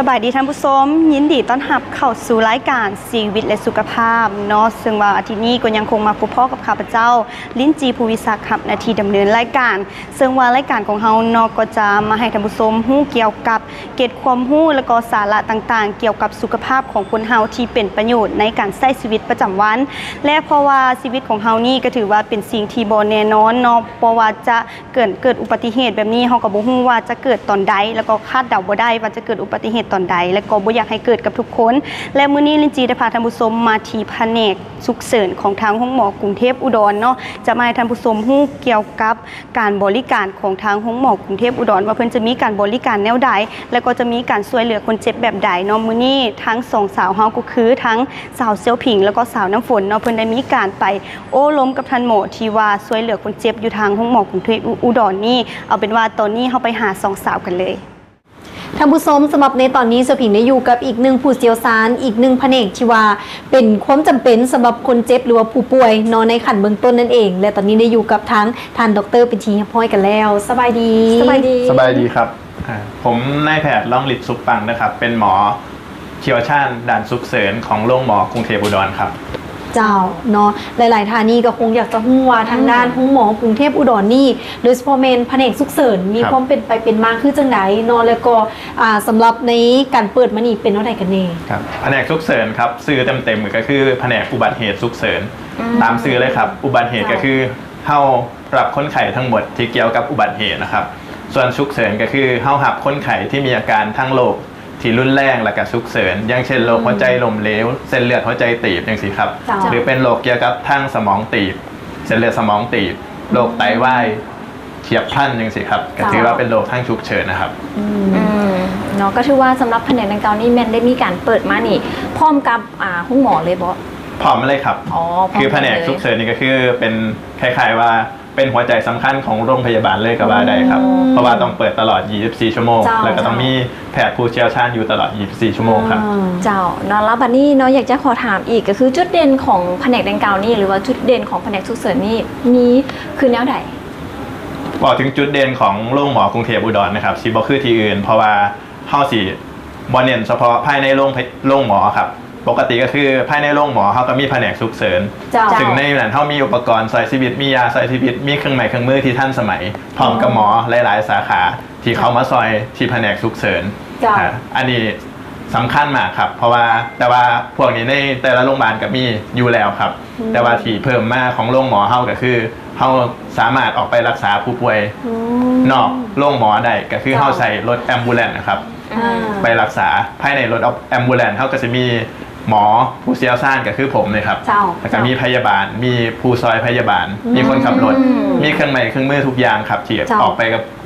บายดีท่านผู้ชมยินดีต้อนรับเข้าสู่รายการชีวิตและสุขภาพเนาะซึ่งว่าอาทิตย์นี้ก็ยังคงมาพบพ่อกับข้าพเจ้าลิ้นจีภูวิศักดิ์ครับนาทีดำเนินรายการซึ่งว่ารายการของเฮาเนาะก็จะมาให้ท่านผู้ชมฮู้เกี่ยวกับเกร็ดความรู้และก็สาระต่างๆเกี่ยวกับสุขภาพของคนเฮาที่เป็นประโยชน์ในการใช้ชีวิตประจำวันและเพราะว่าชีวิตของเฮานี่ก็ถือว่าเป็นสิ่งที่บ่แน่นอนเนาะเพราะว่าจะเกิดอุบัติเหตุแบบนี้เฮาก็บ่ฮู้ว่าจะเกิดตอนใดแล้วก็คาดเดาบ่ได้ว่าจะเกิดอุบัติเหตุตอนใดและก็บ่อยากให้เกิดกับทุกคนและมื้อนี้ลินจีได้พาท่านผู้ชมมาที่แผนกฉุกเฉินของทางห้องหมอกรุงเทพอุดรเนาะจะมาให้ท่านผู้ชมฮู้เกี่ยวกับการบริการของทางห้องหมอกรุงเทพอุดรว่าเพิ่นจะมีการบริการแนวใดแล้วก็จะมีการช่วยเหลือคนเจ็บแบบใดเนาะมื้อนี้ทั้งสองสาวเฮาก็คือทั้งสาวเซี่ยวผิงแล้วก็สาวน้ำฝนเนาะเพิ่นได้มีการไปโอ้ล้มกับท่านหมอที่ว่าช่วยเหลือคนเจ็บอยู่ทางห้องหมอกรุงเทพอุดรนี่เอาเป็นว่าตอนนี้เฮาไปหาสองสาวกันเลยท่านผู้ชมสำหรับในตอนนี้เสือผิงได้อยู่กับอีกหนึ่งผู้เชี่ยวชาญอีกหนึ่งแผนกที่ว่าเป็นความจำเป็นสำหรับคนเจ็บหรือว่าผู้ป่วยนอนในขั้นเบื้องต้นนั่นเองและตอนนี้ได้อยู่กับทั้งท่านดร.เป็นทีพ้อยกันแล้วสบายดีสบายดีครับผมนายแพทย์ล่องฤทธิ์สุขปังนะครับเป็นหมอเชี่ยวชาญด้านฉุกเฉินของโรงหมอกรุงเทพอุดรครับเจ้าเนาะหลายๆท่านี่ก็คงอยากจะฮู้ว่าทางด้านห้องหมอกรุงเทพอุดรนี่โดยเฉพาะเมนแผนกฉุกเฉินมีความเป็นไปเป็นมาคือจังไดเนาะแล้วก็สำหรับในการเปิดมานี่เป็นเท่าไหร่กันแน่ครับแผนกฉุกเฉินครับชื่อเต็มๆก็คือแผนกอุบัติเหตุฉุกเฉินตามชื่อเลยครับอุบัติเหตุก็คือเฮารับคนไข้ทั้งหมดที่เกี่ยวกับอุบัติเหตุนะครับส่วนฉุกเฉินก็คือเฮารับคนไข้ที่มีอาการทั้งโรคที่รุนแรงและก็ฉุกเฉินอย่างเช่นโรคหัวใจล้มเหลวเส้นเลือดหัวใจตีบอย่างนี้ครับหรือเป็นโรคเกี่ยวกับทางสมองตีบเส้นเลือดสมองตีบโรคไตวายเฉียบพลันอย่างนี้ครับก็ถือว่าเป็นโรคทางฉุกเฉินนะครับเนาะก็ถือว่าสำหรับแผนกดังกล่าวนี้แม่นได้มีการเปิดมานี่พร้อมกับห้องหมอเลยบ่พร้อมเลยครับคือแผนกฉุกเฉินนี่ก็คือเป็นคล้ายๆว่าเป็นหัวใจสำคัญของโรงพยาบาลเลยก็ว่าได้ครับเพราะว่าต้องเปิดตลอด24ชั่วโมงแล้วก็ต้องมีแพทย์ผู้เชี่ยวชาญอยู่ตลอด24ชั่วโมงครับเจ้าเนาะแล้วบัดนี้เนาะอยากจะขอถามอีกก็คือจุดเด่นของแผนกดังกล่าวนี้หรือว่าจุดเด่นของแผนกฉุกเฉินนี่มีคือแนวใดบอกถึงจุดเด่นของโรงหมอกรุงเทพอุดรนะครับสิบ่คือที่อื่นเพราะว่าเฮาสิบ่เน้นเฉพาะภายในโรงหมอครับปกติก็คือภายในโรงหมอเขาก็มีแผนกฉุกเฉินซึ่งในนั้นเขามีอุปกรณ์ใส่ชีวิตมียาใส่ชีวิตมีเครื่องไม้เครื่องมือที่ทันสมัยพร้อมกับหมอหลายๆสาขาที่เขามาซอยที่แผนกฉุกเฉินอันนี้สำคัญมากครับเพราะว่าแต่ว่าพวกนี้ในแต่ละโรงพยาบาลก็มีอยู่แล้วครับแต่ว่าที่เพิ่มมาของโรงหมอเขาก็คือเขาสามารถออกไปรักษาผู้ป่วยนอกโรงหมอได้ก็คือเขาใส่รถแอมบูเลนซ์นะครับไปรักษาภายในรถแอมบูเลนซ์เขาก็จะมีหมอผู้เชี่ยวชาญก็คือผมเลยครับแล้วก็มีพยาบาลมีผู้ซอยพยาบาลมีคนขับรถมีเครื่องไม้เครื่องมือทุกอย่างครับที่ออกไป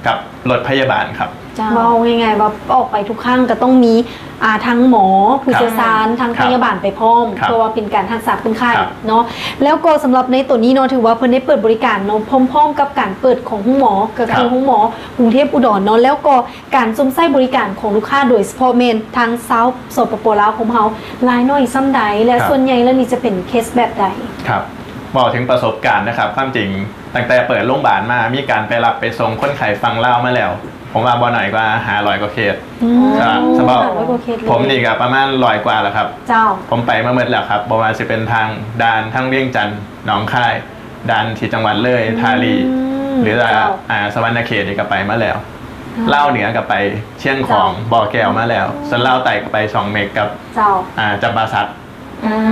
กับรถพยาบาลครับว่ายังไงว่าออกไปทุกครั้งก็ต้องมีทั้งหมอผู้เชี่ยวชาญทั้งพยาบาลไปพร้อมเพราะว่าเป็นการรักษาคนไข้เนาะแล้วก็สำหรับในตัวนี้เนาะถือว่าเพิ่นได้เปิดบริการเนาะพร้อมๆกับการเปิดของห้องหมอก็คือห้องหมอกรุงเทพอุดรเนาะแล้วก็การสมไส้บริการของลูกค้าโดยเฉพาะเมนทางเซาท์สปปลาวของเฮาหลายน้อยซ้ำใดและส่วนใหญ่แล้วนี่จะเป็นเคสแบบใดครับบอกถึงประสบการณ์นะครับความจริงตั้งแต่เปิดโรงพยาบาลมามีการไปรับไปส่งคนไข้ฟังเล่ามาแล้วผมว่าบ่หน่อยกว่า500กว่าเคสสำหรับผมนี่ก็ประมาณ100กว่าแล้วครับผมไปมาเมื่อแล้วครับประมาณจะเป็นทางด่านทั้งเวียงจันทร์หนองคายด่านที่จังหวัดเลยทาลีหรือสวรรณเขตนี่ก็ไปมาแล้วเล่าเหนือก็ไปเชียงของบ่อแก้วมาแล้วส่วนเล่าไต่ก็ไป2เมกกับจำปาสัก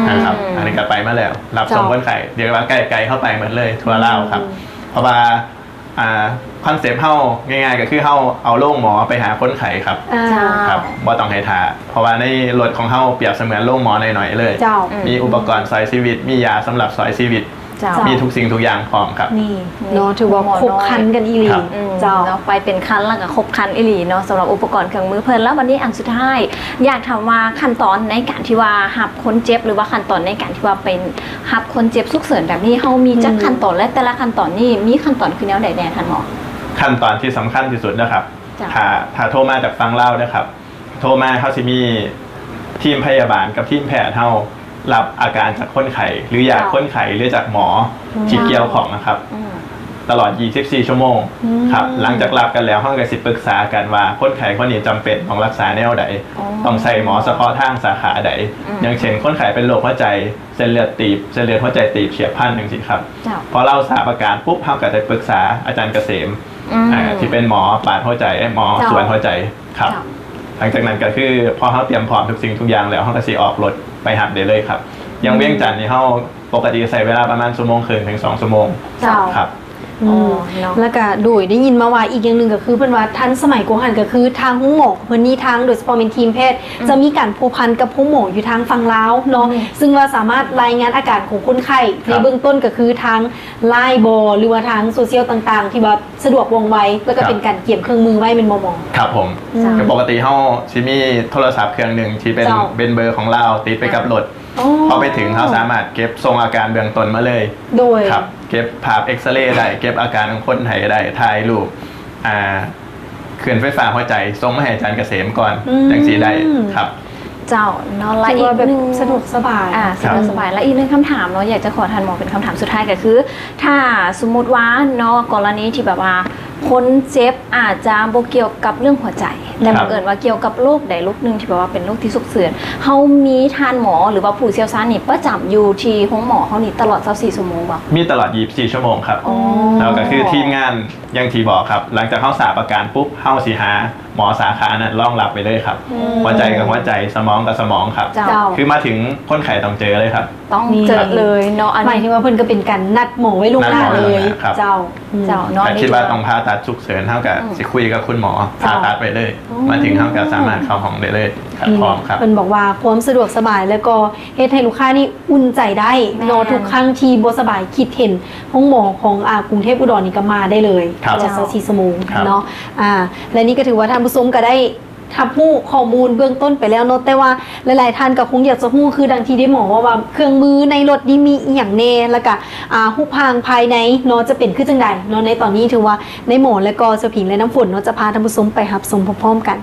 นะครับอันนี้ก็ไปมาแล้วรับส่งคนไข้เดี๋ยวว่าไกลๆเข้าไปเหมือนเลยทั่วเล่าครับเพราะว่าคอนเซปต์เข้าง่ายๆก็คือเข้าเอาโรงหมอไปหาคนไข้ครับบ่ต้องให้ทาเพราะว่าในรถของเข้าเปรียบเสมือนโรงหมอหน่อยๆเลยมีอุปกรณ์ซอยชีวิตมียาสำหรับซอยชีวิตมีทุกสิ่งทุกอย่างพร้อมครับนี่เนาะถือว่าครบคันกันอีหลีเจ้าไปเป็นคันแล้วก็ครบคันอีหลีเนาะสำหรับอุปกรณ์เครื่องมือเพิ่นแล้ววันนี้อันสุดท้ายอยากถามว่าขั้นตอนในการที่ว่าหับคนเจ็บหรือว่าขั้นตอนในการที่ว่าเป็นหับคนเจ็บฉุกเฉินแบบนี้เฮามีจักขั้นตอนและแต่ละขั้นตอนนี่มีขั้นตอนคือแนวใดแน่ท่านหมอขั้นตอนที่สำคัญที่สุดนะครับถ้าโทรมาจากฟังเล่านะครับโทรมาเขาจะมีทีมพยาบาลกับทีมแพทย์เฮารับอาการจากคนไข้หรืออยากคนไข้หรือจากหมอที่เกี่ยวของนะครับ ตลอด 24 ชั่วโมงครับหลังจากรับกันแล้วห้องก็สิปรึกษากันว่าคนไข้คนนี้จำเป็นต้องรักษาแนวใดต้องใส่หมอเฉพาะทางสาขาใดอย่างเช่นคนไข้เป็นโรคหัวใจเส้นเลือดตีบเส้นเลือดหัวใจตีบเฉียบพลันจังซี่ครับพอเราทราบอาการปุ๊บเฮาก็จะปรึกษาอาจารย์เกษมที่เป็นหมอปาดหัวใจหมอส่วนหัวใจครับหลังจากนั้นก็คือพอเขาเตรียมพร้อมทุกสิ่งทุกอย่างแล้วเขาก็สิออกรถไปหับได้เลยครับยังเวียงจันทน์นี่เขาปกติใส่เวลาประมาณชั่วโมงครึ่งถึง2 ชั่วโมงครับ แล้วก็โดยได้ยินมาว่าอีกอย่างหนึ่งก็คือเพิ่นว่าทันสมัยโกหันก็คือทางห้องหมอเพิ่นนี่ทางโดยเฉพาะเป็นทีมแพทย์จะมีการผูกพันกับห้องหมออยู่ทางฝั่งลาวเนาะซึ่งว่าสามารถรายงานอาการของคนไข้ในเบื้องต้นก็คือทางไลน์บอหรือว่าทางโซเชียลต่างๆที่ว่าสะดวกว่องไวแล้วก็เป็นการเก็บเครื่องมือไว้เป็นหมอครับผมปกติเฮาสิมีโทรศัพท์เครื่องหนึ่งที่เป็นเบอร์ของเราติดไปกับรถพอไปถึงเขาสามารถเก็บทรงอาการเบื้องต้นมาเลยโดยครับเก็บภาพเอ็กซเรย์ได้เก็บอาการของคนไทยได้ถ่ายรูปเคลื่อนไฟฟ้าหัวใจส่งมาให้อาจารย์เกษมก่อนจังสีได้ครับเจ้าเนาะและอีกนึงสะดวกสบายสะดวกสบายและอีกนึงคำถามเนาะอยากจะขอทันหมอเป็นคำถามสุดท้ายก็คือ ถ้าสมมติว่าเนาะกรณีที่แบบว่าคนเจ็บอาจจะบ่เกี่ยวกับเรื่องหัวใจแต่บังเอิญว่าเกี่ยวกับโรคใดโรคหนึ่งที่แบบว่าเป็นโรคที่ฉุกเฉินเฮามีทานหมอหรือว่าผู้เชี่ยวชาญนี่ประจำอยู่ที่ห้องหมอเฮานี่ตลอด24 ชั่วโมงบ่มีตลอด24 ชั่วโมงครับแล้วก็คือทีมงานอย่างที่บอกครับหลังจากเฮาทราบอาการปุ๊บเฮาสิหาหมอสาขานั้นรองรับไปเลยครับหัวใจกับหัวใจสมองกับสมองครับคือมาถึงคนไข้ต้องเจอเลยครับต้องเจอเลยเนาะหมายถึงว่าเพิ่นก็เป็นการนัดหมอไว้ล่วงหน้าเลยเจ้าเนาะคิดว่าต้องผ่าตัดฉุกเฉินเท่ากับสิคุยกับคุณหมอผ่าตัดไปเลยมาถึงเท่ากับสามารถเข้าห้องได้เลยพร้อมครับเพิ่นบอกว่าความสะดวกสบายแล้วก็เฮ็ดให้ลูกค้านี่อุ่นใจได้เนาะทุกครั้งที่บ่สบายคิดเห็นห้องหมอของกรุงเทพอุดรนี่ก็มาได้เลยตลอด24 ชั่วโมงเนาะและนี่ก็ถือว่าท่านผู้ชมก็ได้ทับหู้ข้อมูลเบื้องต้นไปแล้วเนาะแต่ว่าหลายๆท่านก็คงอยากจะหู้คือดังที่ได้หมอว่าเครื่องมือในรถนี่มีอีหยังแน่แล้วก็หู้พางภายในเนาะจะเป็นคือจังใดเนาะในตอนนี้ถือว่าในหมอและก็เสผิงและน้ำฝนเนาะจะพาท่านผู้ชมไปรับชมพร้อมๆกัน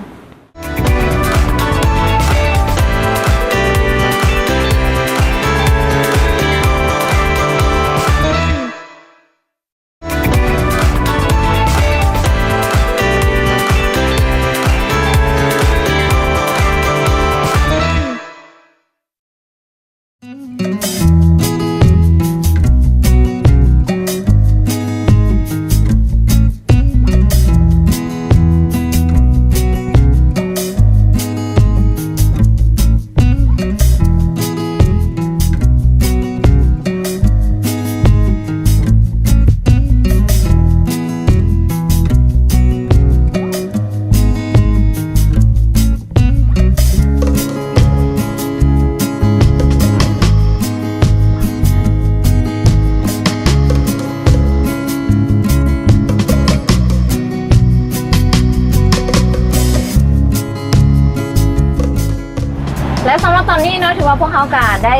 และสำหรับตอนนี้เนาะถือว่าพวกเขาก็ได้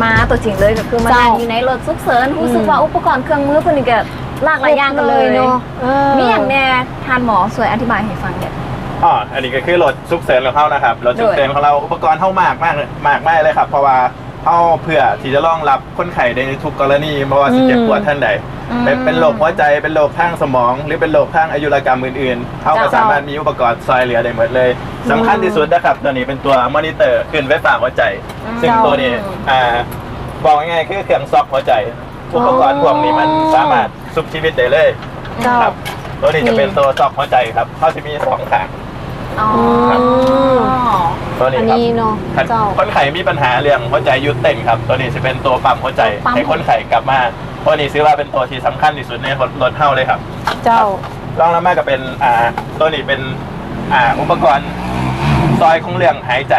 มาตัวจริงเลยก็คือมานั่งอยู่ในรถฉุกเฉินรู้สึกว่าอุปกรณ์เครื่องมือพวกนี้ก็หลากหลายอย่างกันเลยเนาะมีอย่างแน่ทานหมอสวยอธิบายให้ฟังเด็ดอันนี้ก็คือรถฉุกเฉินของเขานะครับรถฉุกเฉินของเราอุปกรณ์เข้ามากเลยครับเพราะว่าเขาเพื่อที่จะรองรับคนไข้ในทุกกรณีไม่ว่าจะเจ็บปวดท่านใดเป็นโรคหัวใจเป็นโรคทางสมองหรือเป็นโรคทางอายุรกรรมอื่นๆเขาก็สามารถมีอุปกรณ์ซอยเหลือได้หมดเลยสำคัญที่สุดนะครับตัวนี้เป็นตัวมอนิเตอร์ขึ้นไฟฟ้าหัวใจซึ่งตัวนี้บอกง่ายๆคือเครื่องซอกหัวใจอุปกรณ์พวกนี้มันสามารถซุบชีวิตได้เลยครับตัวนี้จะเป็นตัวซอกหัวใจครับเขาจะมี2ข้างตัวนี้ครับคนไข้มีปัญหาเรื่องหัวใจหยุดเต้นครับตัวนี้จะเป็นตัวปั๊มหัวใจให้คนไข้กลับมาตัวนี้ซื้อว่าเป็นตัวที่สำคัญที่สุดในรถเฮ้าเลยครับรองลงมาก็เป็นตัวนี้เป็นอุปกรณ์ซอยของเรื่องหายใจ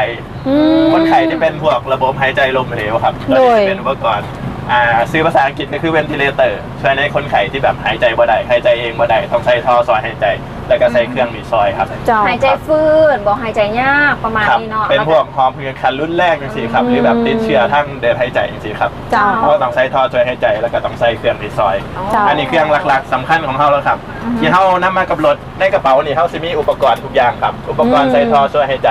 คนไข้ที่เป็นพวกระบบหายใจลมเหลวครับตัวนี้เป็นอุปกรณ์ซื้อภาษาอังกฤษก็คือ ventilator ช่วยในคนไข้ที่แบบหายใจบ่ได้หายใจเองบ่ได้ต้องใช้ท่อซอยหายใจ แล้วก็ใส่เครื่องดีซอยครับ เจ้า หายใจฟืดบอกหายใจยากประมาณ ครับ นี้เนาะ เป็นพวกหอบหืดคันรุ่นแรกจังซี่ครับหรือแบบติดเชื้อทั้งเดินหายใจจังซี่ครับ เจ้า เพราะว่าต้องใส่ท่อช่วยหายใจแล้วก็ต้องใส่เครื่องดีซอย เจ้า อันนี้เครื่องหลักๆสำคัญของเราแล้วครับที่เรานำมากับรถในกระเป๋านี่เขาจะมีอุปกรณ์ทุกอย่างครับอุปกรณ์ใส่ท่อช่วยหายใจ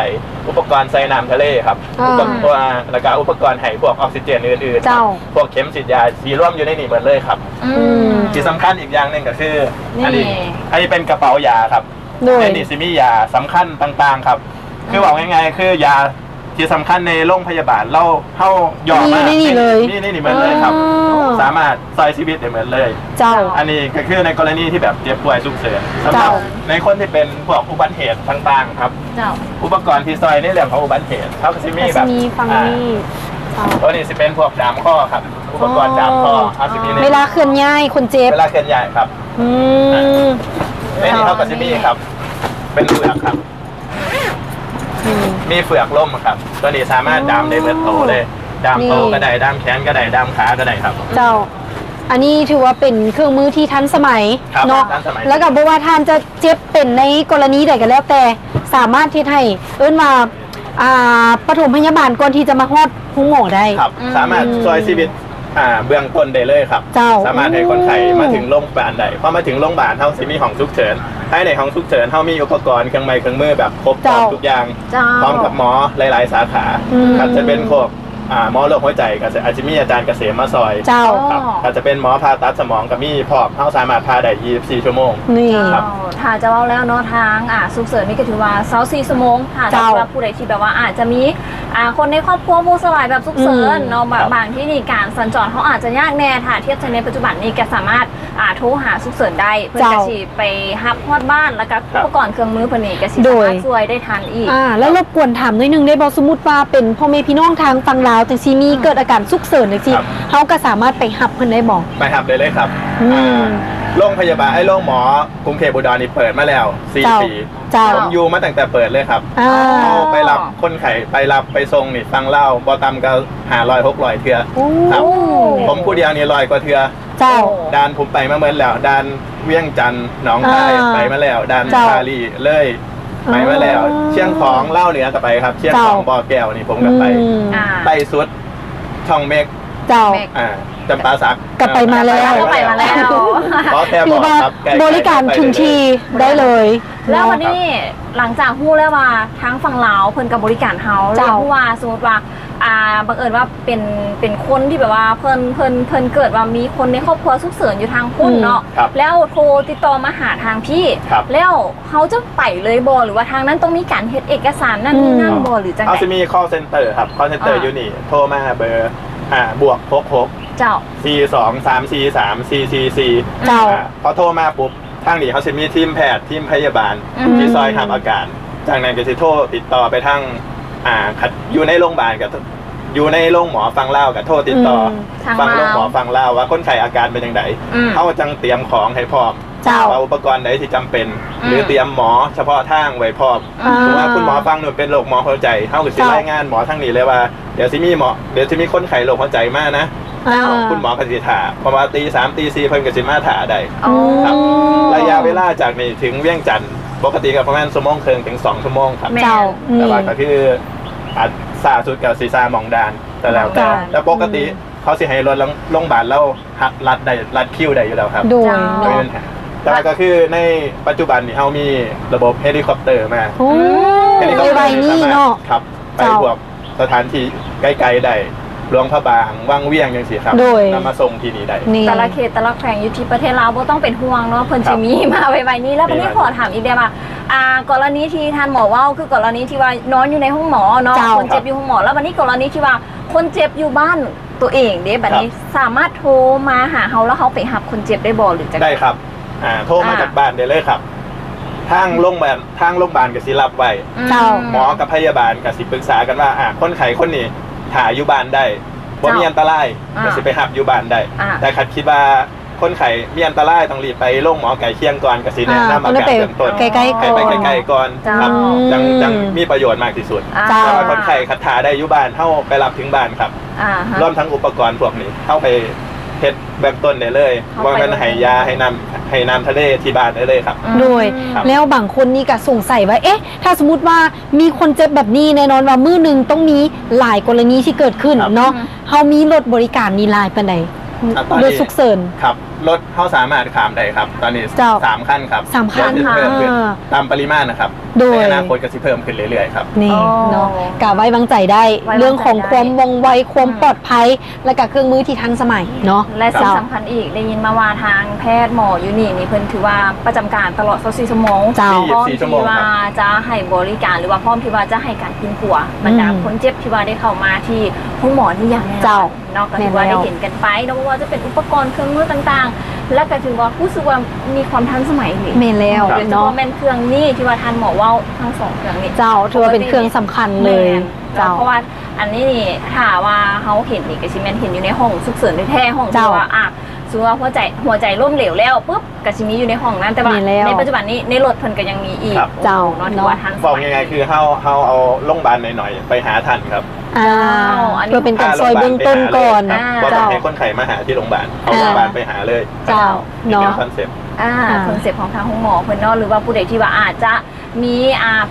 อุปกรณ์ใส่น้ำทะเลครับอุปกรณ์แล้วก็อุปกรณ์ให้พวกออกซิเจนอื่นๆ เจ้า พวกเข็มฉีดยาสีร่วมอยู่ในนี่หมดเลยครับ อืม ที่สำคัญอีกอย่างหนึ่งก็คือ นี่ อันนี้เป็นกระเป๋ายาครับ โดย ในนี่สิมียาสำคัญต่างๆครับ คือบอกง่ายๆคือยาที่สำคัญในโรงพยาบาลเราเข้าหยอดมา นี่เลย นี่เหมือนเลยครับ อ๋อ สามารถซอยชีวิตได้เหมือนเลย เจ้า อันนี้ก็คือในกรณีที่แบบเจ็บป่วยฉุกเฉินสำหรับ เจ้า ในคนที่เป็นพวกอุบัติเหตุต่างๆครับ เจ้า อุปกรณ์ที่ซอยในเรื่องของอุบัติเหตุเขาก็จะมีแบบ มีฟังนี่เจ้า ตัวนี้จะเป็นพวกดามข้อครับ อุปกรณ์ดามข้อเขาจะมีใน เวลาเคลื่อนย้ายคนเจ็บ เวลาเคลื่อนย้ายครับ อืม ในนี้เขาก็จะมีครับ เป็นเฟือกครับ อืม มีเฟือกล่มครับ ตัวนี้สามารถดามได้เหมือนโตเลย ดามโต นี่ ก็ได้ ดามแขนก็ได้ ดามขาก็ได้ครับ เจ้า อันนี้ถือว่าเป็นเครื่องมือที่ทันสมัย ครับ เนาะ ทันสมัย แล้วก็บอกว่าท่านจะเจ็บเป็นในกรณีใดก็แล้วแต่สามารถที่ให้เอิ้นมาปฐมพยาบาลก่อนที่จะมาฮอดผู้หมอได้ ครับ สามารถช่วยชีวิตเบื้องต้นได้เลยครับ เจ้า สามารถให้คนไข้มาถึงโรงพยาบาลได้พอมาถึงโรงพยาบาลเท่าสิมีห้องฉุกเฉินภายในห้องฉุกเฉินเท่ามีอุปกรณ์เครื่องไม้เครื่องมือแบบครบพร้อม เจ้า ทุกอย่าง เจ้า พร้อมกับหมอหลาย ๆ สาขา อืม อาจจะเป็นพวกหมอโรคหัวใจก็อาจจะมีอาจารย์เกษมมาซอย เจ้า ครับอาจจะเป็นหมอผ่าตัดสมองก็มีพร้อมเท่าสามารถผ่าได้24 ชั่วโมง นี่ ครับ ถ้าจะเล่าแล้วเนาะทางสุกเสริมนี่ก็ถือว่าเซาซีสมงถ้า เจ้า สำหรับผู้ใดที่แบบว่าอาจจะมีคนในครอบครัวผู้สลายแบบสุกเสริญเนาะบางที่นี่การสัญจรเขาอาจจะยากแน่ถ้าเทียบในปัจจุบันนี้ก็สามารถโทรหาสุกเสริญได้เพื่อกระชีไปฮับฮอดบ้านแล้วก็อุปกรณ์เครื่องมือเพนนี่กระชี โด สาย มารถช่วยได้ทันอีก แล้วรบกวนถามหน่อยหนึงได้บอกสมมุติว่าเป็นพ่อแม่พี่น้องทางฝั่งลาวจังซีมีเกิดอาการฉุกเฉินจังซี่ ครับ เฮาก็สามารถไปหับเพิ่นได้บ่ ไปทำเลยครับ อืม โรงพยาบาลโรงหมอกรุงเทพอุดรนี่เปิดมาแล้ว เจ้า 4 ปี เจ้า ผมอยู่มาตั้งแต่เปิดเลยครับ อ่า เอาไปรับคนไข้ไปรับไปส่งนี่ฟังเล่าบอตำก็500-600 เทือครับ โอ้ ผมผู้เดียวนี่100 กว่าเทือ เจ้า ดานผมไปมาเมื่อแล้วดานเวียงจันทน์หนองคาย อ่า ไปมาแล้วดาน เจ้า ชาลีเลยไปมาแล้ว อ๋อ เชียงของเล่าเหนือก็ไปครับ เชียงของ เจ้า บ่อแก้วนี่ผมก็ไป อืม ไต้สุดช่องเมฆ เจ้า เมฆ จำปาสัก ก็ไปมาแล้ว ก็ไปมาแล้ว ขอแค่ ห บ รือ อก ว่า ครับใกล้ๆ บริการถึงที่ได้เลย แล้ววันนี้หลังจากฮู้แล้วว่าทั้งฝั่งลาวเพิ่นกับบริการเฮาเรีย เจ้า กว่าสมมติว่าบังเอิญว่าเป็นคนที่แบบว่าเพิ่นเกิดว่ามีคนในครอบครัวฉุกเฉินอยู่ทางพุ่นเนาะ ครับ แล้วโทรติดต่อมาหาทางพี่ ครับ แล้วเขาจะไปเลยบ่หรือว่าทางนั้นต้องมีการเฮ็ดเอกสารนั่นนี่นั่นบ่หรือจัง เอา ได จะมี call center ครับ call center อ่า อยู่นี่ โทรมาเบอร์บวก66 เจ้า 42 343 444 เจ้า พอโทรมาปุ๊บทางนี้เขาจะมีทีมแพทย์ทีมพยาบาล อืม ที่ซอยหับอาการ จากนั้นก็จะโทรติดต่อไปทางอยู่ในโรงพยาบาลกับอยู่ในโรงหมอฟังเล่ากับโทรติดต่อ ทาง ฟังโรง ลาว หมอฟังเล่าว่าคนไข้อาการเป็นยังไง อืม เขาจังเตรียมของให้พร้อม เจ้า ว่าอุปกรณ์ใดที่จำเป็น อืม หรือเตรียมหมอเฉพาะทางไว้พร้อม อ่า เพราะว่าคุณหมอฟังหนูเป็นโรคหมอหัวใจเขาก็สิ เจ้า รายงานหมอทางนี้เลยว่าเดี๋ยวสิมีคนไข้โรคหัวใจมากนะ อ่า คุณหมอกสิถาประมาณตี 3 ตี 4เพิ่นก็สิมาถาได้ อ๋อ ครับ ระยะเวลาจากนี่ถึงเวียงจันทน์ปกติก็ประมาณชั่วโมงครึ่งถึง2 ชั่วโมงครับ แม่ เจ้า แต่ว่าก็คืออาจซาสุดกับซีซามองดานแต่แล้วแต่ จ้ะ แต่ปกติเขาสิให้รถโรงพยาบาลเราหักรัดคิวได้อยู่แล้วครับ โดย ไม่ เนาะ มีปัญหาแต่ว่าก็คือในปัจจุบันนี่เขามีระบบเฮลิคอปเตอร์มา โอ้ เฮลิคอปเตอร์ ไวนี่เนาะ ครับไป เจ้า พวกสถานที่ใกล้ๆได้หลวงพระบางวังเวียงอย่างสิครับ โดย นำมาส่งที่นี่ได้ นี่ แต่ละเขตแต่ละแขวงอยู่ที่ประเทศลาวบ่ต้องเป็นห่วงเนาะเพิ่น ครั สิ บ มีมาไว้ๆนี้แล้ววันนี้ขอถามอีกได้ว่ากรณีที่ท่านหมอเว้าคือกรณีที่ว่านอนอยู่ในห้องหมอเนาะ เจ้า คนเจ็บอยู่ห้องหมอแล้ววันนี้กรณีที่ว่าคนเจ็บอยู่บ้านตัวเองเด้บัดนี้สามารถโทรมาหาเฮาแล้วเขาไปรับคนเจ็บได้บ่หรือจัง ได้ครับโทรมาจากบ้านได้เลยครับทางโรงพยาบาลก็สิรับไว้ เจ้า หมอกับพยาบาลก็สิปรึกษากันว่าคนไข้คนนี้ถ่ายอยู่บ้านได้บ่มีอันตรายก็สิไปหับอยู่บ้านได้ แต่คัดคิดว่าคนไข้มีอันตรายต้องรีบไปโรงหมอไก่เคียงก่อนก็สิแนะนำอาการเบื้องต้น ใกล้ๆก่อน ไปใกล้ๆก่อนครับจังมีประโยชน์มากที่สุด เจ้า แต่ว่าคนไข้คัดถ่าได้อยู่บ้านเข้าไปรับถึงบ้านครับ ฮะ รวมทั้งอุปกรณ์พวกนี้เข้าไปเฮ ฮ็ดเบื้องต้นได้เลยว่ามันให้ยาให้น้ำทะเลที่บ้านได้เลยครับ โดย ครับ แล้วบางคนนี่ก็สงสัยว่าเอ๊ะถ้าสมมติว่ามีคนเจ็บแบบนี้แน่นอนว่ามื้อหนึงต้องมีหลายกรณีที่เกิดขึ้นเนาะเฮามีรถบริการนี่หลายปานใด ตอนนี้ รถฉุกเฉิน ครับรถเข้าสามารถขามได้ครับ ตอนนี้ เจ้า 3 ขั้นครับ สามขั้น เดี๋ยวจะเพิ่มขึ้น อ่า ตามปริมาณนะครับ โดย ในอนาคตก็จะเพิ่มขึ้นเรื่อยๆครับ นี่ อ๋อ เนาะกะไว้วางใจได้ ไว้วางใจ เรื่องของความว่องไวความ อืม ปลอดภัย และก็เครื่องมือที่ทันสมัยเนาะ และสิ่ง เจ้า สำคัญอีกได้ยินมาว่าทางแพทย์หมออยู่นี่เพิ่นถือว่าประจำการตลอด24ชั่วโมง เจ้า พร้อม 24ชั่วโม ที่ งครับ ว่าจะให้บริการหรือว่าพร้อมที่ว่าจะให้การกินผัวบรรดาคนเจ็บที่ว่าได้เข้ามาที่ห้องหมอนี่อย่างแน่นอน เจ้า เนาะก็ถือว่าได้เห็นกันไปเนาะว่าจะเป็นอุปกรณ์เครื่องมือต่างๆ และก็ถือว่ารู้สึกว่ามีความทันสมัยนี่ เมนแล้ว โดยเฉ เนาะ พาะแม่นเครื่องนี้ที่ว่าทันหมอเว่าทั้งสองเครื่องนี้ เจ้าถือว่าเป็นเครื่องสำคัญเลย เจ้า เจ้า เพราะว่าอันนี้นี่ถ้าว่าเขาเห็นนี่ก็ชิแมนเห็นอยู่ในห้องฉุกเฉินแท้ๆห้องที่ เจ้า ว่าสมมติว่าหัวใจล้มเหลวแล้วปุ๊บก็ชิมีอยู่ในห้องนั้นแต่ว่า มีแล้ว ในปัจจุบันนี้ในรถเพิ่นก็ยังมีอีก ครับ เจ้า เนาะถือว่าทันส บอก มัย ยังไงคือเฮาเอาโรงพยาบาลหน่อยๆไปหาทันครับ อ่า อันนี้ เพื่อเป็นการซอยเบื้องต้นก่อน ก็ต้อง เจ้า ให้คนไข้มาหาที่โรงพยาบาลเอาโรงพยาบาลไปหาเลย เจ้า นี่เป็น เนาะ คอนเซ็ปต์ คอนเซ็ปต์ของทางห้องหมอเพิ่นเนาะหรือว่าผู้ใดที่ว่าอาจจะมี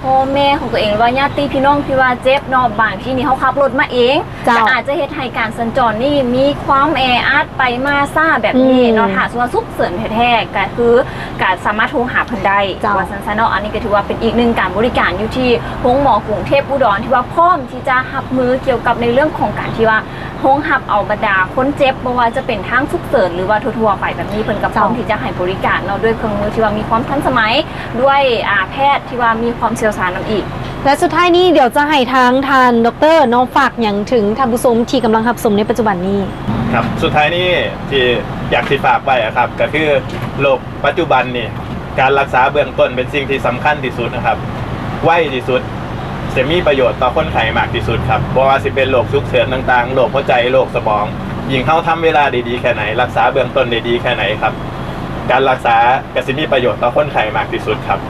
พ่อแม่ของตัวเองหรือว่าญาติพี่น้องที่ว่าเจ็บเนาะบางที่นี่เขาขับรถมาเอง เจ้า แต่อาจจะเฮ็ดให้การสัญจรนี่มีความแออัดไปมาซ่าแบบนี้เนาะถ้าสมมุติว่าสุกเสริญแท้ๆก็คือการสามารถโทรหาเพิ่นได้ เจ้า ว่าซั่นๆเนาะอันนี้ก็ถือว่าเป็นอีกหนึ่งการบริการอยู่ที่ห้องหมอกรุงเทพอุดรที่ว่าพร้อมที่จะรับมือเกี่ยวกับในเรื่องของการที่ว่าห้องรับเอาบรรดาคนเจ็บบ่ว่าจะเป็นทางสุกเสริญหรือว่าทั่วๆไปแบบนี้เพิ่นก็พร้อมที่จะให้บริการเนาะด้วยเครื่องมือที่ว่ามีความทันสมัยด้วยแพทย์ที่ว่ามีความเชี่ยวชาญนำอีก และสุดท้ายนี้เดี๋ยวจะให้ทางดรน้องฝากอย่างถึงท่านผู้ชมที่กำลังรับชมในปัจจุบันนี้ ครับสุดท้ายนี้ที่อยากสิฝากไว้อะครับก็คือโรคปัจจุบันนี่การรักษาเบื้องต้นเป็นสิ่งที่สำคัญที่สุดนะครับไวที่สุดจะมีประโยชน์ต่อคนไข้มากที่สุดครับบ่ว่าสิเป็นโรคฉุกเฉินต่างๆโรคหัวใจโรคสมองยิ่งเข้าทำเวลาดีๆแค่ไหนรักษาเบื้องต้นได้ดีแค่ไหนครับการรักษาก็สิมีประโยชน์ต่อคนไข้มากที่สุดครับ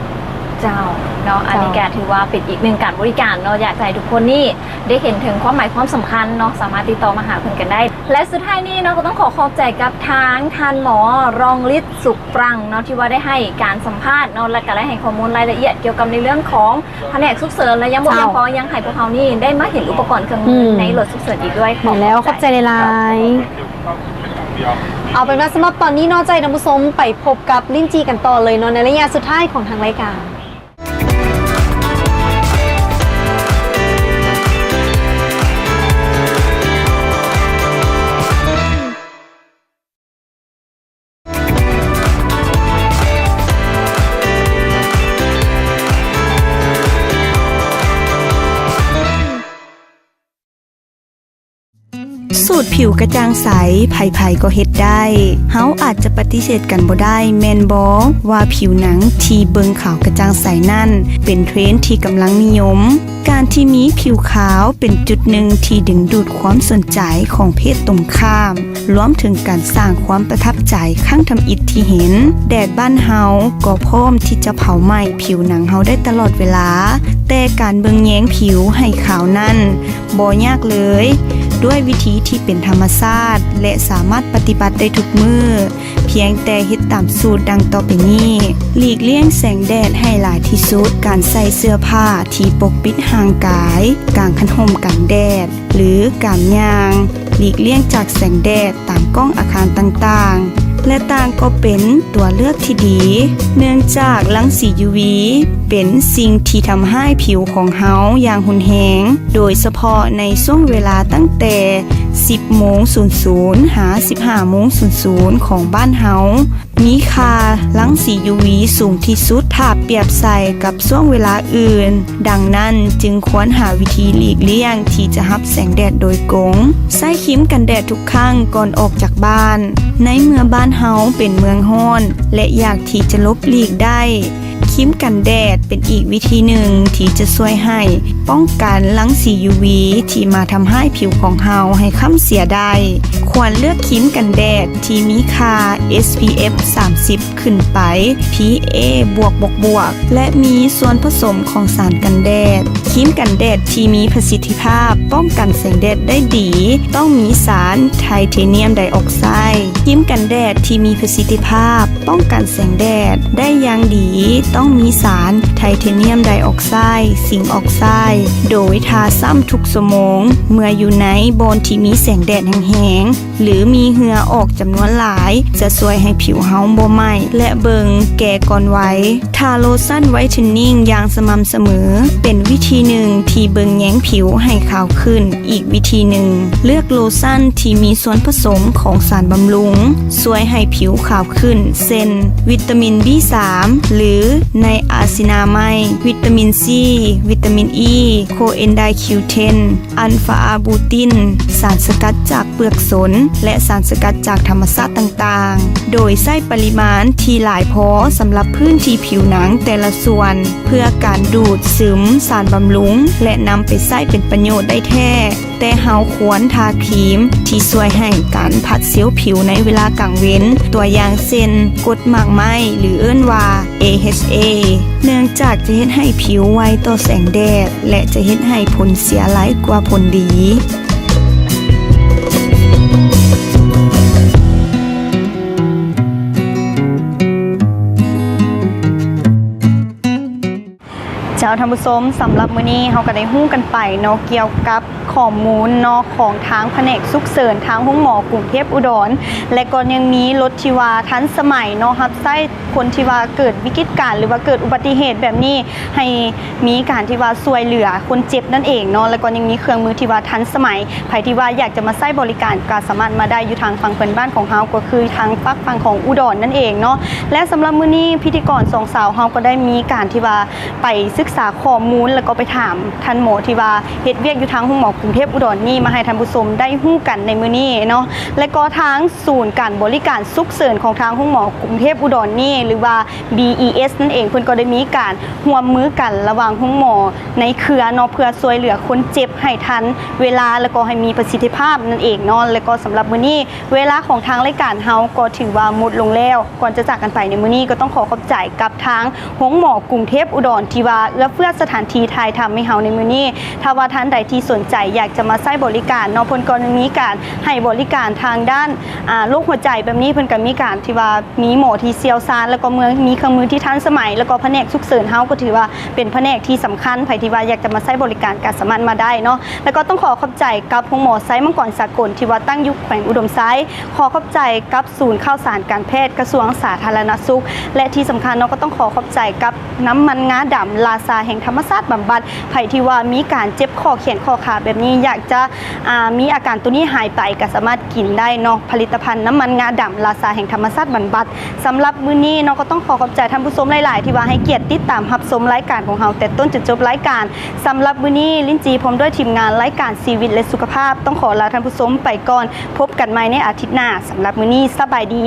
เจ้าเนาะอันนี้ก็ถือว่าเป็นอีกหนึ่งการบริการเนาะอยากให้ทุกคนนี่ได้เห็นถึงความหมายความสำคัญเนาะสามารถติดต่อมาหาเพิ่นกันได้ และสุดท้ายนี้เนาะก็ต้องขอบใจกับทางท่านหมอรองฤทธิ์สุขปรังเนาะที่ว่าได้ให้การสัมภาษณ์เนาะและก็ได้ให้ข้อมูลรายละเอียดเกี่ยวกับในเรื่องของแผนกฉุกเฉินและยังบ่เพียงพอยังให้พวกเรานี่ได้มาเห็นอุปกรณ์เครื่องมือในรถฉุกเฉินอีกด้วย เห็นแล้วขอบใจหลายๆเอาเป็นว่าสำหรับตอนนี้เนอกใจท่านผู้ชมไปพบกับลิ้นจีกันต่อเลยเนาะในระยะสุดท้ายของทางรายการสูตรผิวกระจ่างใสไผๆก็เฮ็ดได้เฮาอาจจะปฏิเสธกันบ่ได้แม่นบ่ว่าผิวหนังที่เบิงขาวกระจ่างใสนั่นเป็นเทรนด์ที่กำลังนิยม การที่มีผิวขาวเป็นจุดหนึ่งที่ดึงดูดความสนใจของเพศตรงข้ามรวมถึงการสร้างความประทับใจข้างทำอิฐที่เห็นแดดบ้านเฮาก็พร้อมที่จะเผาไหม้ผิวหนังเฮาได้ตลอดเวลาแต่การเบิงแย้งผิวให้ขาวนั้นบ่ยากเลยด้วยวิธีที่เป็นธรรมชาติและสามารถปฏิบัติได้ทุกมื้อเพียงแต่เฮ็ดตามสูตรดังต่อไปนี้หลีกเลี่ยงแสงแดดให้หลายที่สุดการใส่เสื้อผ้าที่ปกปิดห่างกายกางคันห่มกางแดดหรือการย่างหลีกเลี่ยงจากแสงแดดตามกล้องอาคารต่างๆและต่างก็เป็นตัวเลือกที่ดีเนื่องจากรังสี UV เป็นสิ่งที่ทำให้ผิวของเฮาอย่างหุนแหงโดยเฉพาะในช่วงเวลาตั้งแต่ 10:00 หา 15:00 ของบ้านเฮามีค่ารังสี UV สูงที่สุดถ้าเปรียบใส่กับช่วงเวลาอื่นดังนั้นจึงควรหาวิธีหลีกเลี่ยงที่จะรับแสงแดดโดยกงใส่ครีมกันแดดทุกครั้งก่อนออกจากบ้านในเมื่อบ้านเฮาเป็นเมืองร้อนและอยากที่จะลบหลีกได้ค ครีมกันแดดเป็นอีกวิธีหนึ่งที่จะช่วยให้ป้องกันรังสี UV ที่มาทำให้ผิวของเฮาให้ค้ำเสียได้ควรเลือกครีมกันแดดที่มีค่า SPF 30 ขึ้นไป PA บวกและมีส่วนผสมของสารกันแดดครีมกันแดดที่มีประสิทธิภาพป้องกันแสงแดดได้ดีต้องมีสารไทเทเนียมไดออกไซด์ครีมกันแดดที่มีประสิทธิภาพป้องกันแสงแดดได้อย่างดีต้องมีสารไทเทเนียมไดออกไซด์ซิงค์ออกไซด์โดยทาซ้ำทุกชั่วโมงเมื่ออยู่ในบอนที่มีแสงแดดแห้งๆหรือมีเหงื่อออกจำนวนหลายจะช่วยให้ผิวเฮาบ่ไหม้และเบิงแก่ก่อนวัยทาโลชั่นไวท์เทนนิ่งอย่างสม่ำเสมอเป็นวิธีหนึ่งที่เบิงแย้งผิวให้ขาวขึ้นอีกวิธีหนึ่งเลือกโลชั่นที่มีส่วนผสมของสารบำรุงช่วยให้ผิวขาวขึ้นเช่นวิตามิน B3 หรือในอาซินาไมด์วิตามิน C วิตามิน E โคเอนไดคิวเทนอัลฟาอาบูตินสารสกัดจากเปลือกสนและสารสกัดจากธรรมชาติต่างๆโดยใส่ปริมาณที่หลายพอสำหรับพื้นที่ผิวหนังแต่ละส่วนเพื่อการดูดซึมสารบำรุงและนำไปใช้เป็นประโยชน์ได้แท้แต่เฮาควรทาครีมที่ช่วยให้การผัดเซลล์ผิวในเวลากลางเว้นตัวอย่างเช่นกรดหมากไหมหรือเอิ้นว่า AHA เนื่องจากจะเฮ็ดให้ผิวไวต่อแสงแดดและจะเฮ็ดให้ผลเสียหลายกว่าผลดีเจ้าท่านผู้ชมสำหรับมื้อนี้เฮาก็ได้ฮู้กันไปเนาะเกี่ยวกับข้อมูลเนาะของทางแผนกฉุกเฉินทางห้องหมอกรุงเทพอุดรและก็ยังมีรถที่ว่าทันสมัยเนาะรับใช้คนที่ว่าเกิดวิกฤตการณ์หรือว่าเกิดอุบัติเหตุแบบนี้ให้มีการที่ว่าช่วยเหลือคนเจ็บนั่นเองเนาะแล้วก็ยังมีเครื่องมือที่ว่าทันสมัยใครที่ว่าอยากจะมาใช้บริการก็สามารถมาได้อยู่ทางฝั่งเพิ่นบ้านของเฮาก็คือทางฝั่งของอุดรนั่นเองเนาะและสำหรับมื้อนี้พิธีกรสองสาวเฮาก็ได้มีการที่ว่าไปศึกษาข้อมูลแล้วก็ไปถามท่านหมอที่ว่าเฮ็ดเวียกอยู่ทางห้องหมอกรุงเทพอุดรนี่มาให้ท่านผู้ชมได้ฮู้กันในมื้อนี้เนาะและก็ทางศูนย์การบริการฉุกเฉินของทางห้องหมอกรุงเทพอุดรนี่หรือว่า BES นั่นเองเพิ่นก็ได้มีการร่วมมือกันระหว่างห้องหมอในเครือเนาะเพื่อช่วยเหลือคนเจ็บให้ทันเวลาแล้วก็ให้มีประสิทธิภาพนั่นเองเนาะแล้วก็สำหรับมื้อนี้เวลาของทางรายการเฮาก็ถือว่าหมดลงแล้วก่อนจะจากกันไปในมื้อนี้ก็ต้องขอบใจกับทางห้องหมอกรุงเทพอุดรที่ว่าเอื้อเฟื้อสถานที่ถ่ายทำให้เฮาในมื้อนี้ถ้าว่าท่านใดที่สนใจอยากจะมาใช้บริการเนาะเพิ่นก็มีการให้บริการทางด้านโรคหัวใจแบบนี้เพิ่นก็มีการที่ว่ามีหมอที่เชี่ยวชาญแล้วก็มีเครื่องมือที่ทันสมัยแล้วก็แผนกฉุกเฉินเฮาก็ถือว่าเป็นแผนกที่สำคัญใครที่ว่าอยากจะมาใช้บริการก็สามารถมาได้เนาะแล้วก็ต้องขอบใจกับห้องหมอไซมังกรสากลที่ว่าตั้งอยู่แขวงอุดมไซขอบใจกับศูนย์ข่าวสารการแพทย์กระทรวงสาธารณสุขและที่สำคัญเนาะก็ต้องขอบใจกับน้ำมันงาดำลาซาแห่งธรรมชาติบำบัดใครที่ว่ามีการเจ็บข้อแขนข้อขาแบบนี้อยากจะมีอาการตัวนี้หายไปก็สามารถกินได้เนาะผลิตภัณฑ์น้ำมันงาดำลาซาแห่งธรรมชาติบำบัดสำหรับมื้อนี้เนาะก็ต้องขอบใจท่านผู้ชมหลายๆที่ว่าให้เกียรติติดตามรับชมรายการของเราแต่ต้นจนจบรายการสำหรับมื้อนี้ลิ้นจีพร้อมด้วยทีมงานรายการชีวิตและสุขภาพต้องขอลาท่านผู้ชมไปก่อนพบกันใหม่ในอาทิตย์หน้าสำหรับมื้อนี้สบายดี